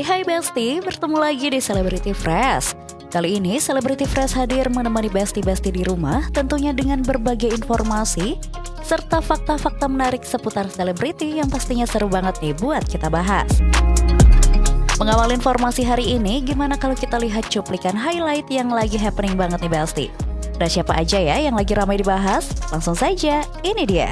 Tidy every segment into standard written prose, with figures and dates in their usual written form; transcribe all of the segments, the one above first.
Hai Besti, bertemu lagi di Celebrity Fresh. Kali ini Celebrity Fresh hadir menemani Besti-Besti di rumah, tentunya dengan berbagai informasi serta fakta-fakta menarik seputar selebriti yang pastinya seru banget nih buat kita bahas. Mengawal informasi hari ini, gimana kalau kita lihat cuplikan highlight yang lagi happening banget nih Besti? Dan siapa aja ya yang lagi ramai dibahas? Langsung saja, ini dia.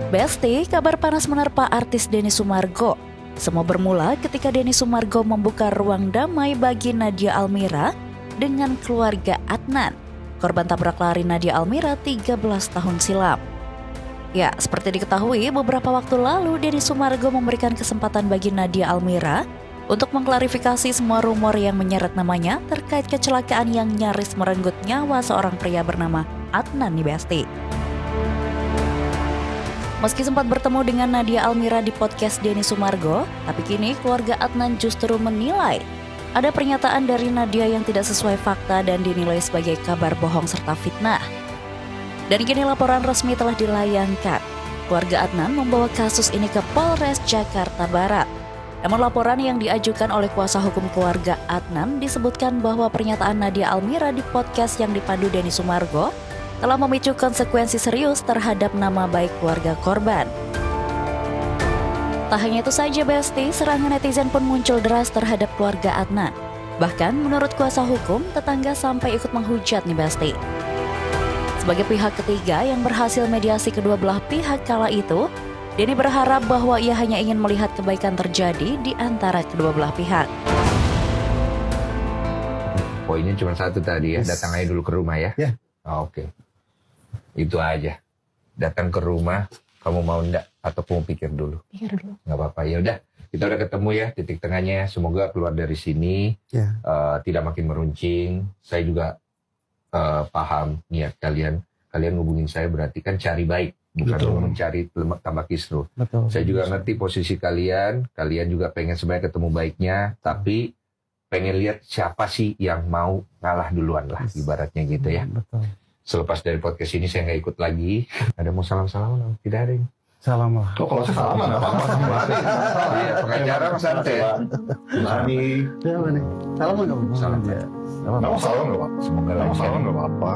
Besti, kabar panas menerpa artis Denny Sumargo. Semua bermula ketika Denny Sumargo membuka ruang damai bagi Nadia Almira dengan keluarga Adnan, korban tabrak lari Nadia Almira 13 tahun silam. Ya, seperti diketahui, beberapa waktu lalu Denny Sumargo memberikan kesempatan bagi Nadia Almira untuk mengklarifikasi semua rumor yang menyeret namanya terkait kecelakaan yang nyaris merenggut nyawa seorang pria bernama Adnan nih Besti. Meski sempat bertemu dengan Nadia Almira di podcast Denny Sumargo, tapi kini keluarga Adnan justru menilai ada pernyataan dari Nadia yang tidak sesuai fakta dan dinilai sebagai kabar bohong serta fitnah. Dan kini laporan resmi telah dilayangkan. Keluarga Adnan membawa kasus ini ke Polres Jakarta Barat. Namun laporan yang diajukan oleh kuasa hukum keluarga Adnan disebutkan bahwa pernyataan Nadia Almira di podcast yang dipandu Denny Sumargo telah memicu konsekuensi serius terhadap nama baik keluarga korban. Tak hanya itu saja Besti, serangan netizen pun muncul deras terhadap keluarga Adnan. Bahkan menurut kuasa hukum, tetangga sampai ikut menghujat nih Besti. Sebagai pihak ketiga yang berhasil mediasi kedua belah pihak kala itu, Denny berharap bahwa ia hanya ingin melihat kebaikan terjadi di antara kedua belah pihak. Poinnya cuma satu tadi ya, datang aja dulu ke rumah ya. Ya. Oke. Itu aja. Datang ke rumah, kamu mau enggak atau kamu pikir dulu? Pikir dulu. Nggak apa-apa, ya udah. Kita udah ketemu ya, titik tengahnya. Semoga keluar dari sini tidak makin meruncing. Saya juga paham niat kalian. Kalian hubungin saya berarti kan cari baik, bukan mencari tambah kisruh. Betul. Saya juga ngerti posisi kalian. Kalian juga pengen sebenarnya ketemu baiknya, tapi pengen lihat siapa sih yang mau ngalah duluan lah, ibaratnya gitu ya. Betul. Selepas dari podcast ini saya nggak ikut lagi. Ada mau salam-salam? Tidak ada yang. Salam lah. Oh, kalau saya salam nggak apa-apa. Iya, pengacara Mas Ante. Nani. Siapa nih? Salam nggak apa-apa. Salam. Ya. Nggak mau salam nggak pak? Semoga Nggak mau lancar. salam nggak apa-apa.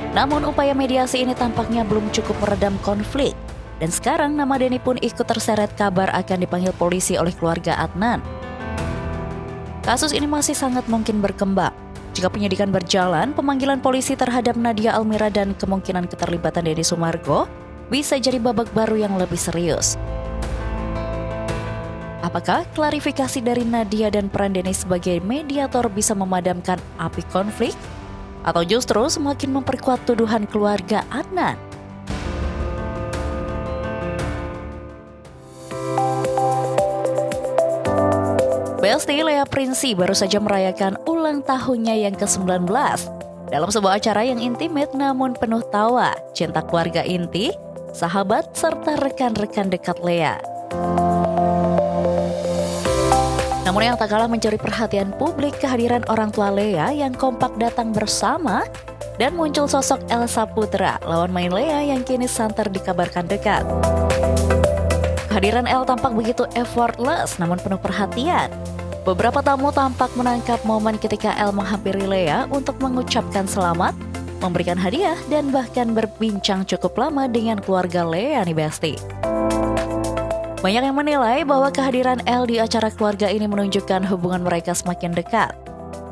Namun upaya mediasi ini tampaknya belum cukup meredam konflik. Dan sekarang nama Denny pun ikut terseret kabar akan dipanggil polisi oleh keluarga Adnan. Kasus ini masih sangat mungkin berkembang. Jika penyidikan berjalan, pemanggilan polisi terhadap Nadia Almira dan kemungkinan keterlibatan Denny Sumargo bisa jadi babak baru yang lebih serius. Apakah klarifikasi dari Nadia dan peran Denny sebagai mediator bisa memadamkan api konflik? Atau justru semakin memperkuat tuduhan keluarga Adnan? Besti, Lea Prinsi baru saja merayakan ulang tahunnya yang ke-19. Dalam sebuah acara yang intimate namun penuh tawa, cinta keluarga inti, sahabat, serta rekan-rekan dekat Lea. Namun yang tak kalah mencuri perhatian publik kehadiran orang tua Lea yang kompak datang bersama dan muncul sosok Elsa Putra, lawan main Lea yang kini santer dikabarkan dekat. Kehadiran El tampak begitu effortless namun penuh perhatian. Beberapa tamu tampak menangkap momen ketika El menghampiri Lea untuk mengucapkan selamat, memberikan hadiah dan bahkan berbincang cukup lama dengan keluarga Lea nih Besti. Banyak yang menilai bahwa kehadiran El di acara keluarga ini menunjukkan hubungan mereka semakin dekat.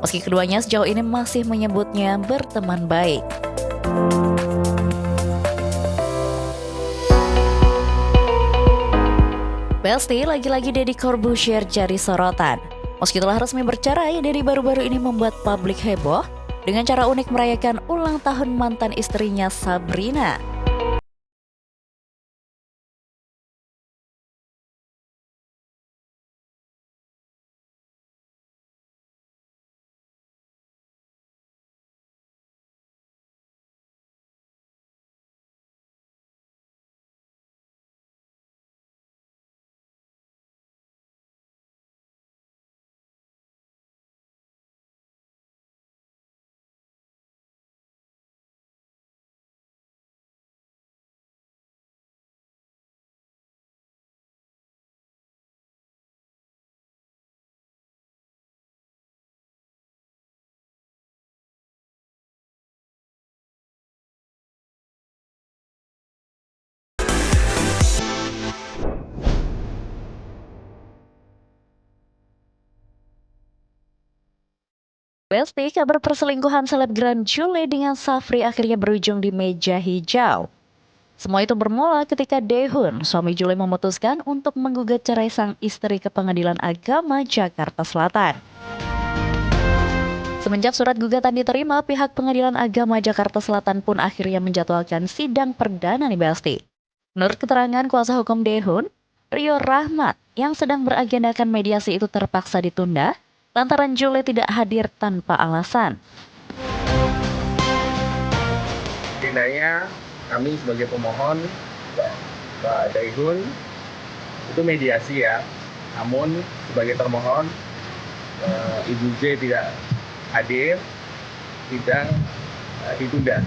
Meski keduanya sejauh ini masih menyebutnya berteman baik. Besti, lagi-lagi Deddy Corbuzier jadi sorotan. Meski telah resmi bercerai, Deddy baru-baru ini membuat publik heboh dengan cara unik merayakan ulang tahun mantan istrinya Sabrina. Besti, kabar perselingkuhan selebgram Jule dengan Safri akhirnya berujung di meja hijau. Semua itu bermula ketika Daehun, suami Jule, memutuskan untuk menggugat cerai sang istri ke Pengadilan Agama Jakarta Selatan. Semenjak surat gugatan diterima, pihak Pengadilan Agama Jakarta Selatan pun akhirnya menjadwalkan sidang perdana nih Besti. Menurut keterangan kuasa hukum Daehun, Rio Rahmat yang sedang beragendakan mediasi itu terpaksa ditunda lantaran Jule tidak hadir tanpa alasan. Setidaknya kami sebagai pemohon, Pak Daehun, itu mediasi ya. Namun sebagai termohon, Ibu J tidak hadir, sidang ditunda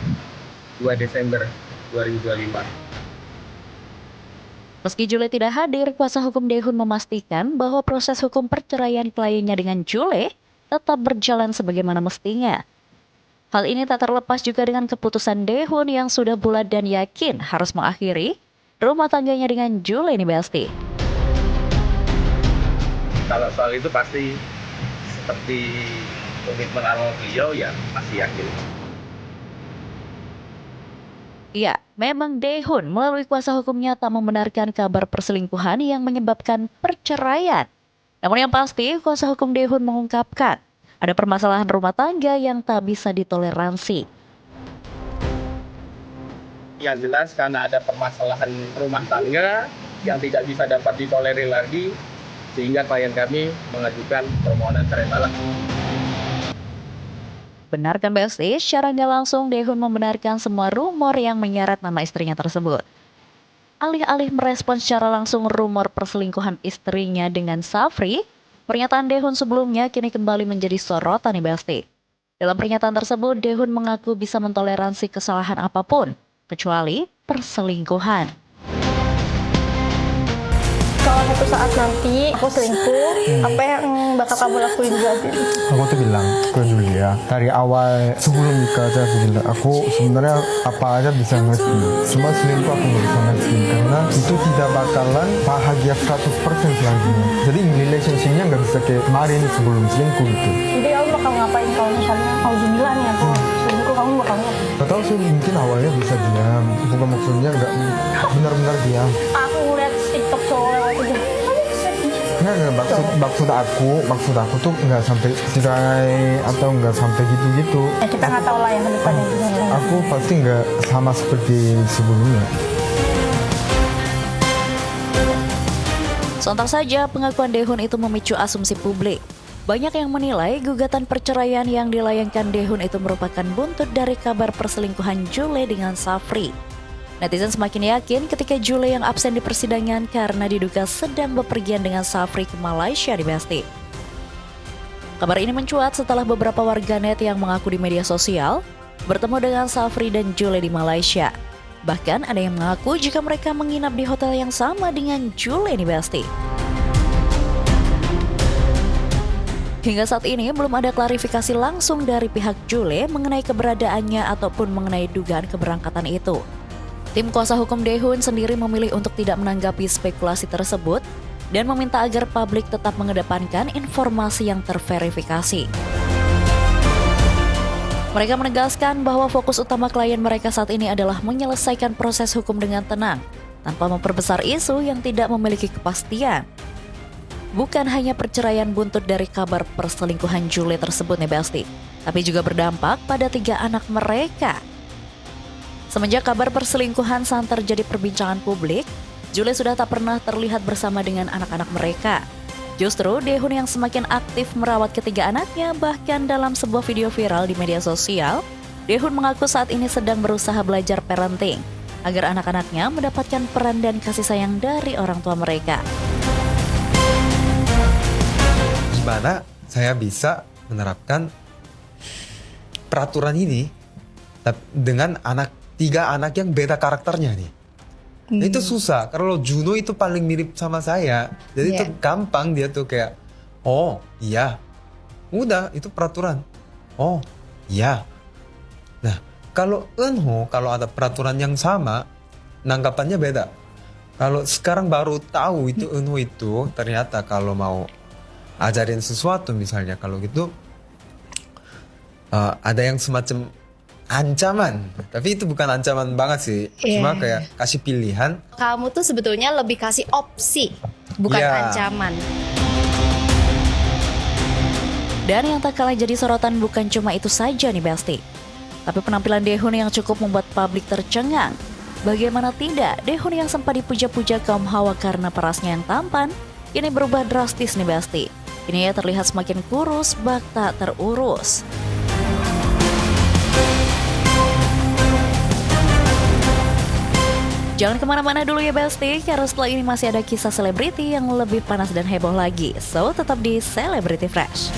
2 Desember 2025. Meski Jule tidak hadir, kuasa hukum Daehun memastikan bahwa proses hukum perceraian kliennya dengan Jule tetap berjalan sebagaimana mestinya. Hal ini tak terlepas juga dengan keputusan Daehun yang sudah bulat dan yakin harus mengakhiri rumah tangganya dengan Jule nih Besti. Kalau soal itu pasti seperti komitmen awal beliau ya masih yakin. Ya, memang Daehun melalui kuasa hukumnya tak membenarkan kabar perselingkuhan yang menyebabkan perceraian. Namun yang pasti, kuasa hukum Daehun mengungkapkan ada permasalahan rumah tangga yang tak bisa ditoleransi. Yang jelas karena ada permasalahan rumah tangga yang tidak bisa dapat ditolerir lagi, sehingga klien kami mengajukan permohonan cerai talak. Benarkan Besti, secara nggak langsung Daehun membenarkan semua rumor yang menyeret nama istrinya tersebut. Alih-alih merespon secara langsung rumor perselingkuhan istrinya dengan Safri, pernyataan Daehun sebelumnya kini kembali menjadi sorotan nih Besti. Dalam pernyataan tersebut, Daehun mengaku bisa mentoleransi kesalahan apapun, kecuali perselingkuhan. Kalau suatu saat nanti aku selingkuh, apa yang bakal kamu lakuin berarti? Aku tuh bilang ke Julia dari awal sebelum nikah aja aku bilang aku sebenarnya apa aja bisa ngerti, cuma selingkuh aku nggak bisa ngerti karena itu tidak bakalan bahagia 100% selanjutnya. Jadi relationship-nya nggak bisa kayak kemarin sebelum selingkuh gitu. Jadi kamu bakal ngapain kalau misalnya Alhamdulillah nih aku selingkuh, kamu bakal ngapain? Gak tau sih, mungkin awalnya bisa diam, bukan maksudnya nggak benar-benar diam. Aku ngeliat TikTok cowok lewat itu. Nggak, maksud aku tuh nggak sampai cerai atau nggak sampai gitu-gitu. Ya kita nggak tahu lah yang kedepannya gimana. Aku pasti nggak sama seperti sebelumnya. Sontak saja pengakuan Daehun itu memicu asumsi publik. Banyak yang menilai gugatan perceraian yang dilayangkan Daehun itu merupakan buntut dari kabar perselingkuhan Jule dengan Safri. Netizen semakin yakin ketika Jule yang absen di persidangan karena diduga sedang bepergian dengan Safri ke Malaysia di Besti. Kabar ini mencuat setelah beberapa warganet yang mengaku di media sosial bertemu dengan Safri dan Jule di Malaysia. Bahkan ada yang mengaku jika mereka menginap di hotel yang sama dengan Jule di Besti. Hingga saat ini belum ada klarifikasi langsung dari pihak Jule mengenai keberadaannya ataupun mengenai dugaan keberangkatan itu. Tim kuasa hukum Daehun sendiri memilih untuk tidak menanggapi spekulasi tersebut dan meminta agar publik tetap mengedepankan informasi yang terverifikasi. Mereka menegaskan bahwa fokus utama klien mereka saat ini adalah menyelesaikan proses hukum dengan tenang tanpa memperbesar isu yang tidak memiliki kepastian. Bukan hanya perceraian buntut dari kabar perselingkuhan Jule tersebut nih Besti, tapi juga berdampak pada 3 anak mereka. Semenjak kabar perselingkuhan santer jadi perbincangan publik, Jule sudah tak pernah terlihat bersama dengan anak-anak mereka. Justru Daehoon yang semakin aktif merawat ketiga anaknya, bahkan dalam sebuah video viral di media sosial, Daehoon mengaku saat ini sedang berusaha belajar parenting agar anak-anaknya mendapatkan peran dan kasih sayang dari orang tua mereka. Gimana saya bisa menerapkan peraturan ini dengan 3 anak yang beda karakternya nih. Nah, itu susah. Kalau Juno itu paling mirip sama saya. Jadi itu gampang dia tuh kayak, oh iya, udah itu peraturan. Oh iya. Nah kalau Eunho, kalau ada peraturan yang sama, nanggapannya beda. Kalau sekarang baru tahu itu Eunho itu ternyata kalau mau ajarin sesuatu misalnya kalau gitu ada yang semacam ancaman, tapi itu bukan ancaman banget sih, cuma kayak kasih pilihan. Kamu tuh sebetulnya lebih kasih opsi, bukan ancaman. Dan yang tak kalah jadi sorotan bukan cuma itu saja nih Besti, tapi penampilan Daehoon yang cukup membuat publik tercengang. Bagaimana tidak, Daehoon yang sempat dipuja-puja kaum hawa karena parasnya yang tampan, kini berubah drastis nih Besti. Kini ia terlihat semakin kurus, bak tak terurus. Jangan kemana-mana dulu ya Besti, karena setelah ini masih ada kisah selebriti yang lebih panas dan heboh lagi. So, tetap di Celebrity Fresh.